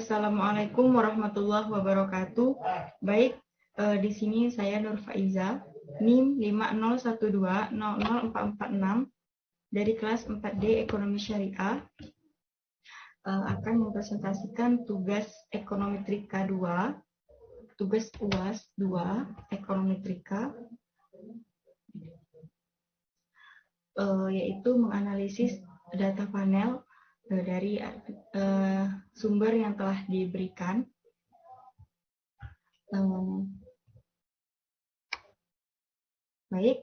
Assalamualaikum warahmatullahi wabarakatuh. Baik, di sini saya Nur Faiza, NIM 501200446 dari kelas 4D Ekonomi Syariah, akan mempresentasikan tugas Ekonomi Trika 2, tugas UAS 2, Ekonomi Trika, yaitu menganalisis data panel dari sumber yang telah diberikan. Baik,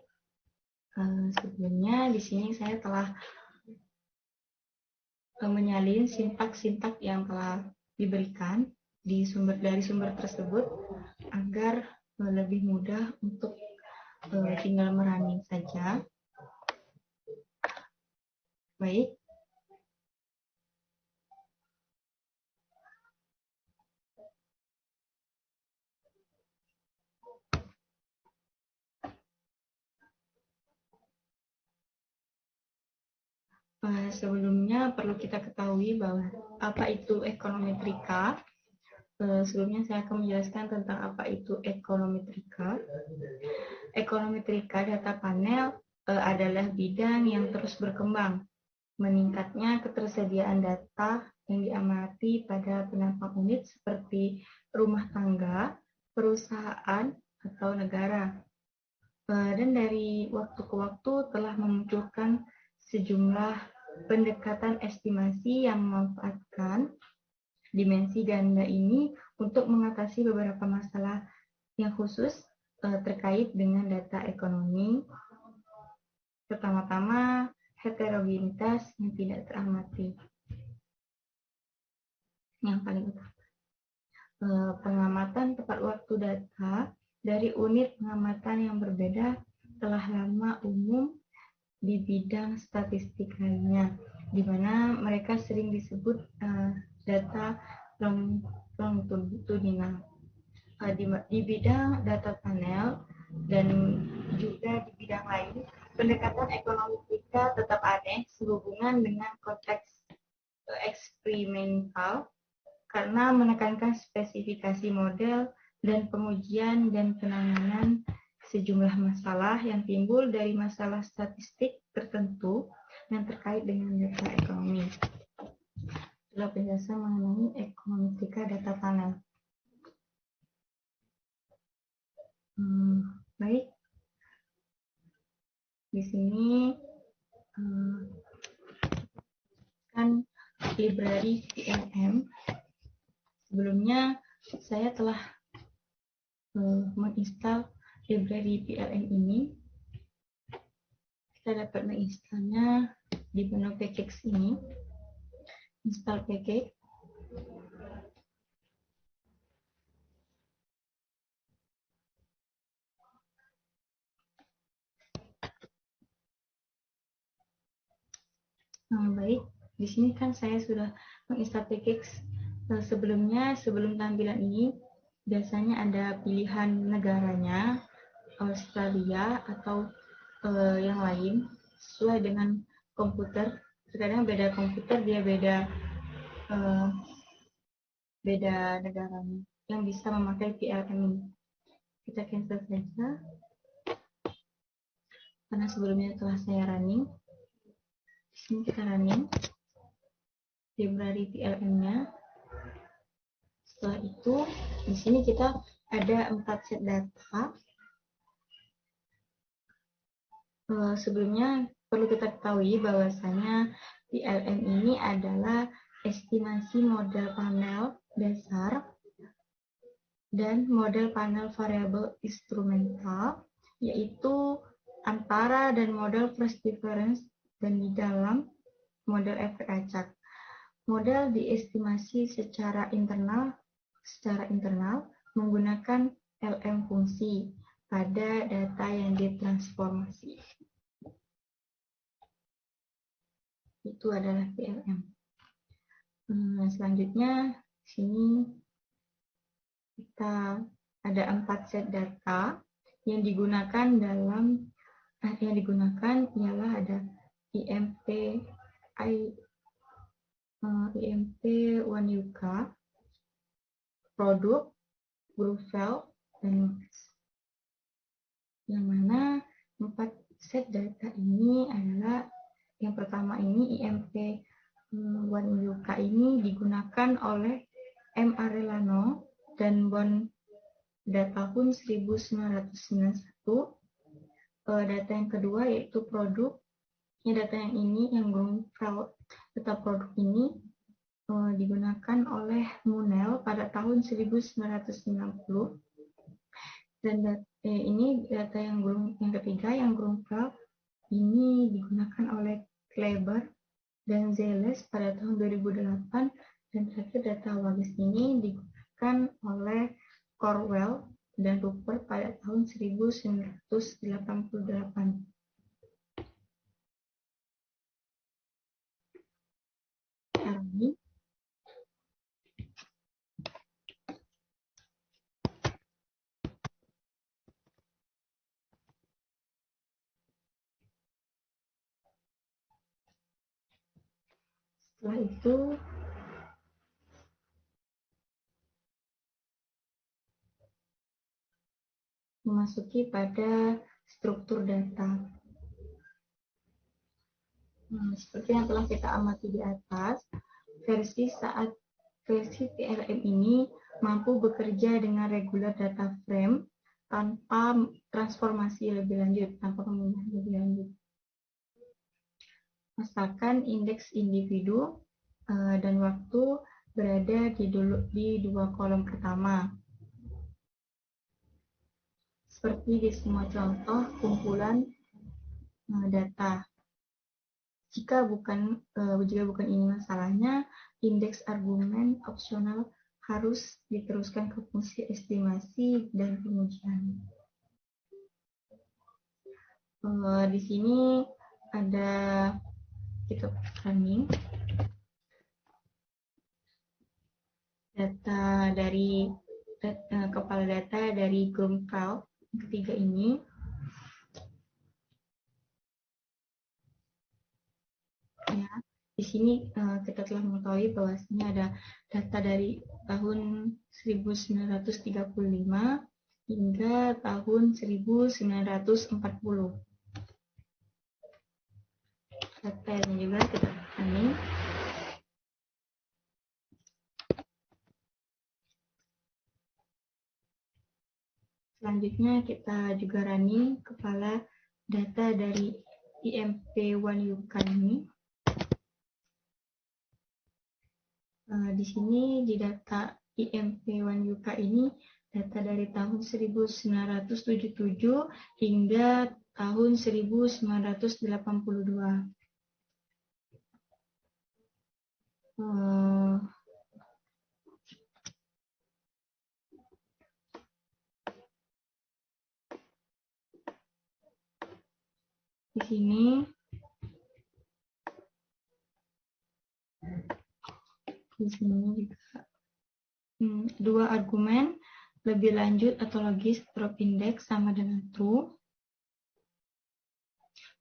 sebelumnya di sini saya telah menyalin sintak-sintak yang telah diberikan dari sumber tersebut agar lebih mudah untuk tinggal merunning saja. Baik. Sebelumnya perlu kita ketahui bahwa apa itu ekonomi trika. Sebelumnya saya akan menjelaskan tentang apa itu ekonomi trika. Ekonomi trika data panel adalah bidang yang terus berkembang. Meningkatnya ketersediaan data yang diamati pada penampang unit seperti rumah tangga, perusahaan, atau negara. Dan dari waktu ke waktu telah memunculkan sejumlah pendekatan estimasi yang memanfaatkan dimensi ganda ini untuk mengatasi beberapa masalah yang khusus terkait dengan data ekonomi. Pertama-tama, heterogenitas yang tidak teramati. Yang paling utama, pengamatan tepat waktu data dari unit pengamatan yang berbeda telah lama umum di bidang statistik lainnya, di mana mereka sering disebut data longitudinal. Di bidang data panel dan juga di bidang lain, pendekatan ekonomi trika tetap ada sehubungan dengan konteks eksperimental karena menekankan spesifikasi model dan pengujian dan penanganan sejumlah masalah yang timbul dari masalah statistik tertentu yang terkait dengan data ekonomi. Itulah penjelasan mengenai ekonomi trika data panel. Baik, di sini kan library PLM. Sebelumnya saya telah menginstal library PLM ini. Kita dapat menginstalnya di menu package ini, install package. Baik, di sini kan saya sudah menginstal package. Sebelumnya, sebelum tampilan ini, biasanya ada pilihan negaranya, Australia atau yang lain, sesuai dengan komputer. Terkadang beda komputer, dia beda negaranya yang bisa memakai PLM ini. Kita cancel saja, karena sebelumnya telah saya running. Di sini kita running library PLM-nya. Setelah itu, di sini kita ada 4 set data. Sebelumnya perlu kita ketahui bahwasanya PLM ini adalah estimasi model panel dasar dan model panel variabel instrumental, yaitu antara dan model flash difference dan di dalam model efek acak. Model diestimasi secara internal menggunakan LM fungsi pada data yang ditransformasi. Itu adalah PLM. Selanjutnya, di sini kita ada 4 set data yang digunakan ialah ada IMP 1UK, produk, group file, dan noise. Yang mana 4 set data ini adalah yang pertama ini IMP 1UK ini digunakan oleh M. Arellano dan Bond pada tahun 1991. Data yang kedua yaitu produk. Data yang ini, yang group file data produk ini digunakan oleh Munell pada tahun 1990. Dan ini data yang ketiga, yang group file ini digunakan oleh Kleber dan Zeles pada tahun 2008. Dan terakhir data WAGES ini digunakan oleh Corwell dan Rupert pada tahun 1988. Setelah itu memasuki pada struktur data. Seperti yang telah kita amati di atas, versi TRM ini mampu bekerja dengan regular data frame tanpa transformasi lebih lanjut, tanpa pemindahan lebih lanjut. Asalkan indeks individu dan waktu berada di dua kolom pertama. Seperti di semua contoh kumpulan data. Jika bukan ini masalahnya, indeks argumen opsional harus diteruskan ke fungsi estimasi dan pengujian. Di sini ada kita running data dari kepala data dari group file ketiga ini. Ya, di sini kita telah mengetahui bahwasanya ada data dari tahun 1935 hingga tahun 1940. Data ini juga kita running. Selanjutnya kita juga running kepala data dari IMP1UK ini. Di sini di data IMP1UK ini data dari tahun 1977 hingga tahun 1982. Di sini juga dua argumen lebih lanjut atau logis drop index sama dengan true,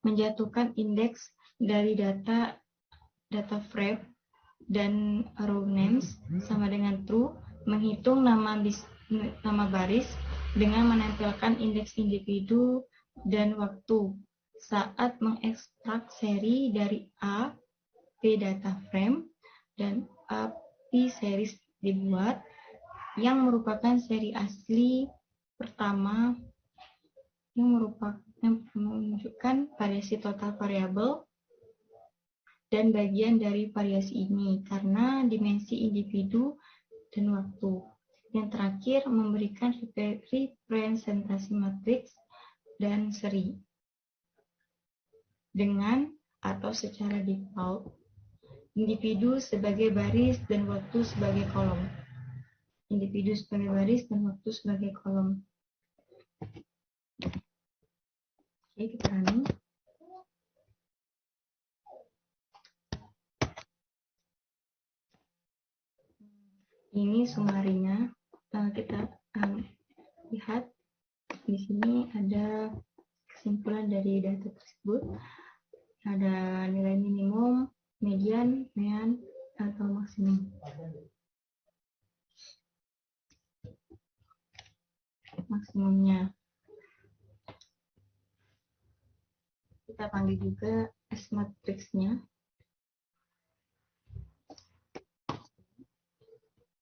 menjatuhkan indeks dari data frame dan row names sama dengan true, menghitung nama baris dengan menempelkan indeks individu dan waktu saat mengekstrak seri dari A P data frame dan A P series dibuat yang merupakan seri asli pertama yang menunjukkan variasi total variabel dan bagian dari variasi ini karena dimensi individu dan waktu. Yang terakhir memberikan representasi matriks dan seri dengan atau secara default individu sebagai baris dan waktu sebagai kolom. Individu sebagai baris dan waktu sebagai kolom. Oke, kita running. Ini sumarinya. Kita lihat di sini ada kesimpulan dari data tersebut. Ada nilai minimum, median, mean, atau maksimum. maksimumnya. Kita panggil juga S matriksnya.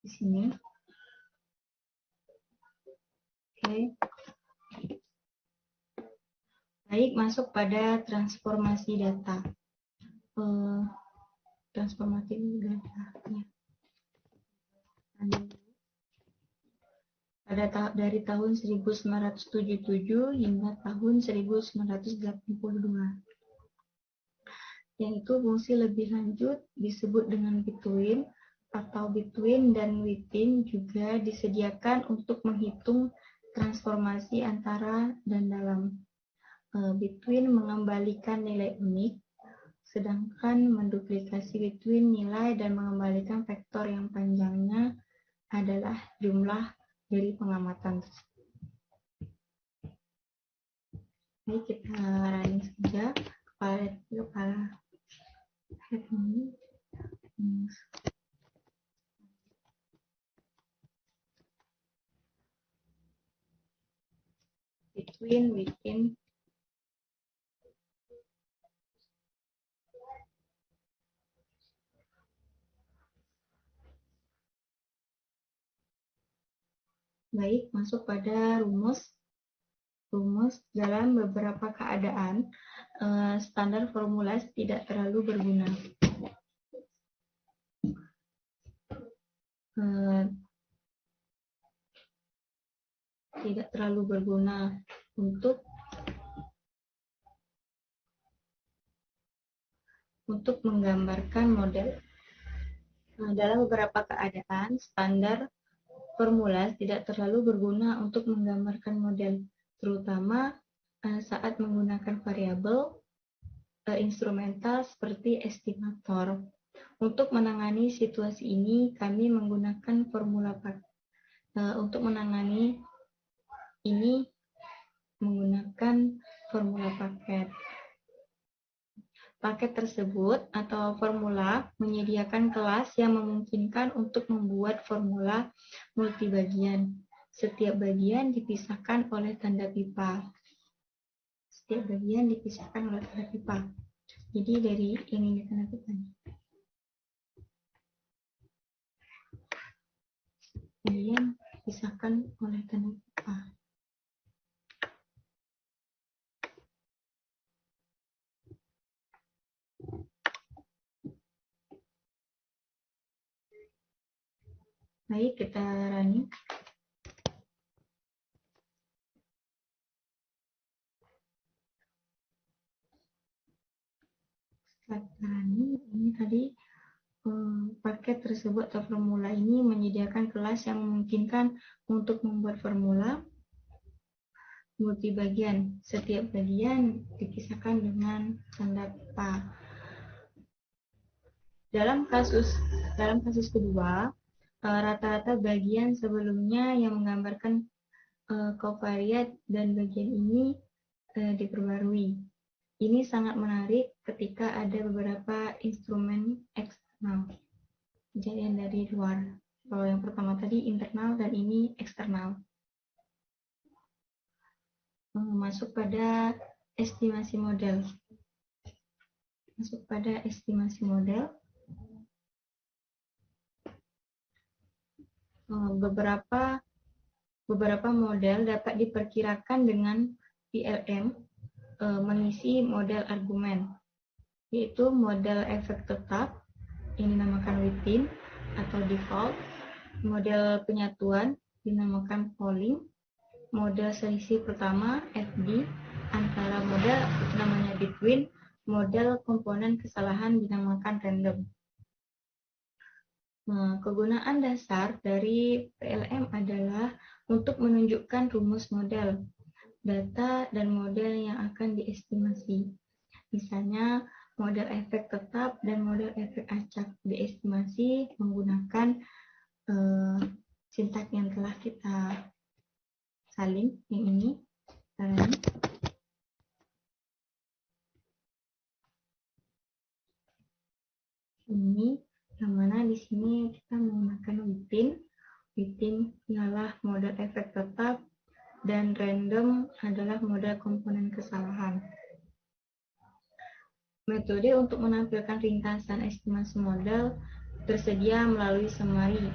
Di sini. Oke. Baik, masuk pada transformasi data. Transformasi data. Dari tahun 1977 hingga tahun 1982. Yang itu fungsi lebih lanjut disebut dengan between atau between dan within juga disediakan untuk menghitung transformasi antara dan dalam. Between mengembalikan nilai unik, sedangkan menduplikasi between nilai dan mengembalikan vektor yang panjangnya adalah jumlah dari pengamatan. Baik, kita running saja kepala head ini. Between, within, baik, masuk pada rumus. Rumus dalam beberapa keadaan, standar formula tidak terlalu berguna. Tidak terlalu berguna untuk menggambarkan model. Dalam beberapa keadaan, standar formula tidak terlalu berguna untuk menggambarkan model, terutama saat menggunakan variabel instrumental seperti estimator. Untuk menangani situasi ini, kami menggunakan formula paket. Untuk menangani ini menggunakan formula paket. Paket tersebut atau formula menyediakan kelas yang memungkinkan untuk membuat formula multibagian. Setiap bagian dipisahkan oleh tanda pipa. Setiap bagian dipisahkan oleh tanda pipa. Jadi dari ini tanda pipa. Kemudian dipisahkan oleh tanda pipa. Baik, kita running. Ini tadi paket tersebut atau formula ini menyediakan kelas yang memungkinkan untuk membuat formula multibagian. Setiap bagian dipisahkan dengan tanda pipa. Dalam kasus kedua, rata-rata bagian sebelumnya yang menggambarkan kovariat dan bagian ini diperbarui. Ini sangat menarik ketika ada beberapa instrumen eksternal, kejadian dari luar. Kalau yang pertama tadi internal dan ini eksternal. Masuk pada estimasi model. Beberapa model dapat diperkirakan dengan PLM mengisi model argumen, yaitu model efek tetap yang dinamakan within atau default, model penyatuan dinamakan polling, model selisih pertama FD antara model namanya between, model komponen kesalahan dinamakan random. Kegunaan dasar dari PLM adalah untuk menunjukkan rumus model, data, dan model yang akan diestimasi. Misalnya, model efek tetap dan model efek acak diestimasi menggunakan sintak yang telah kita salin, yang ini. Ini yang mana di sini kita menggunakan within. Within ialah model efek tetap adalah model komponen kesalahan. Metode untuk menampilkan ringkasan estimasi model tersedia melalui summary.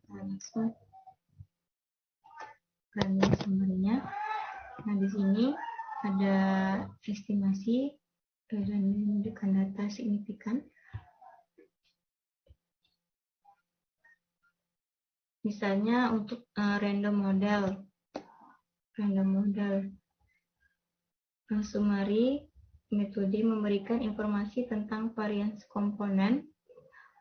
Langsung running summary-nya. Nah, di sini ada estimasi dan menunjukkan data signifikan. Misalnya untuk random model. Summary metode memberikan informasi tentang varians komponen,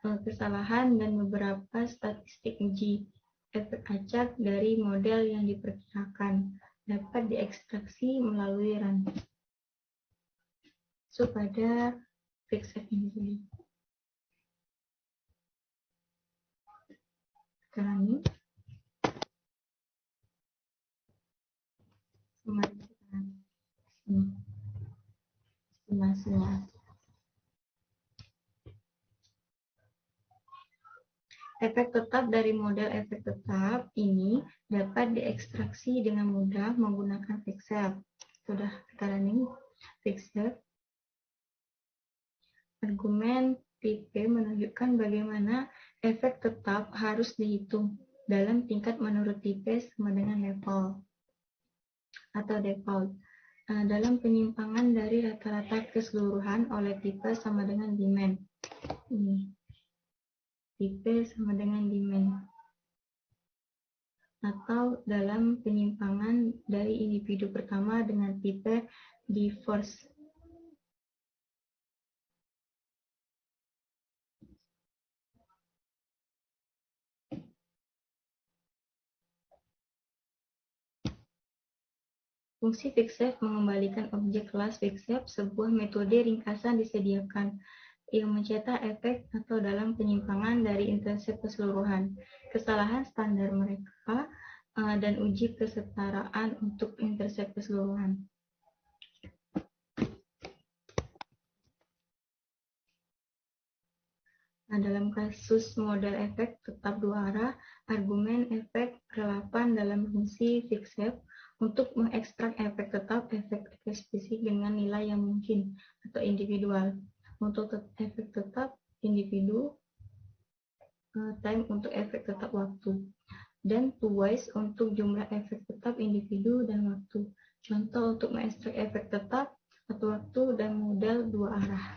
kesalahan, dan beberapa statistik uji. Efek acak dari model yang diperkirakan dapat diekstraksi melalui run. Pada fixed ini. Sekarang ini estimasinya. Efek tetap dari model efek tetap ini dapat diekstraksi dengan mudah menggunakan Excel. Sudah kita running Excel. Argumen tipe menunjukkan bagaimana efek tetap harus dihitung dalam tingkat menurut tipe sama dengan level atau default. Dalam penyimpangan dari rata-rata keseluruhan oleh tipe sama dengan demand. Ini. Tipe sama dengan demand. Atau dalam penyimpangan dari individu pertama dengan tipe diverse. Fungsi fixF mengembalikan objek kelas fixF sebuah metode ringkasan disediakan yang mencetak efek atau dalam penyimpangan dari intersep keseluruhan, kesalahan standar mereka, dan uji kesetaraan untuk intersep keseluruhan. Nah, dalam kasus model efek tetap dua arah, argumen efek relevan dalam fungsi fixF untuk mengekstrak efek tetap efek spesifik dengan nilai yang mungkin atau individual. Untuk efek tetap individu, time untuk efek tetap waktu, dan twice untuk jumlah efek tetap individu dan waktu. Contoh untuk mengekstrak efek tetap atau waktu dan model dua arah.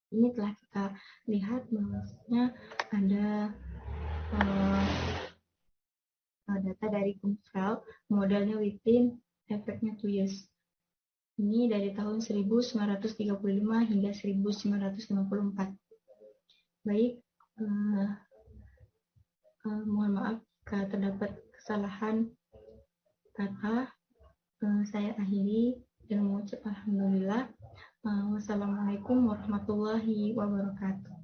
ini telah kita lihat bahwasanya ada data dari Kumsel, modelnya within efeknya 2 years. Ini dari tahun 1935 hingga 1954. Baik, mohon maaf jika terdapat kesalahan kata. Saya akhiri dengan mengucap alhamdulillah. Wassalamualaikum warahmatullahi wabarakatuh.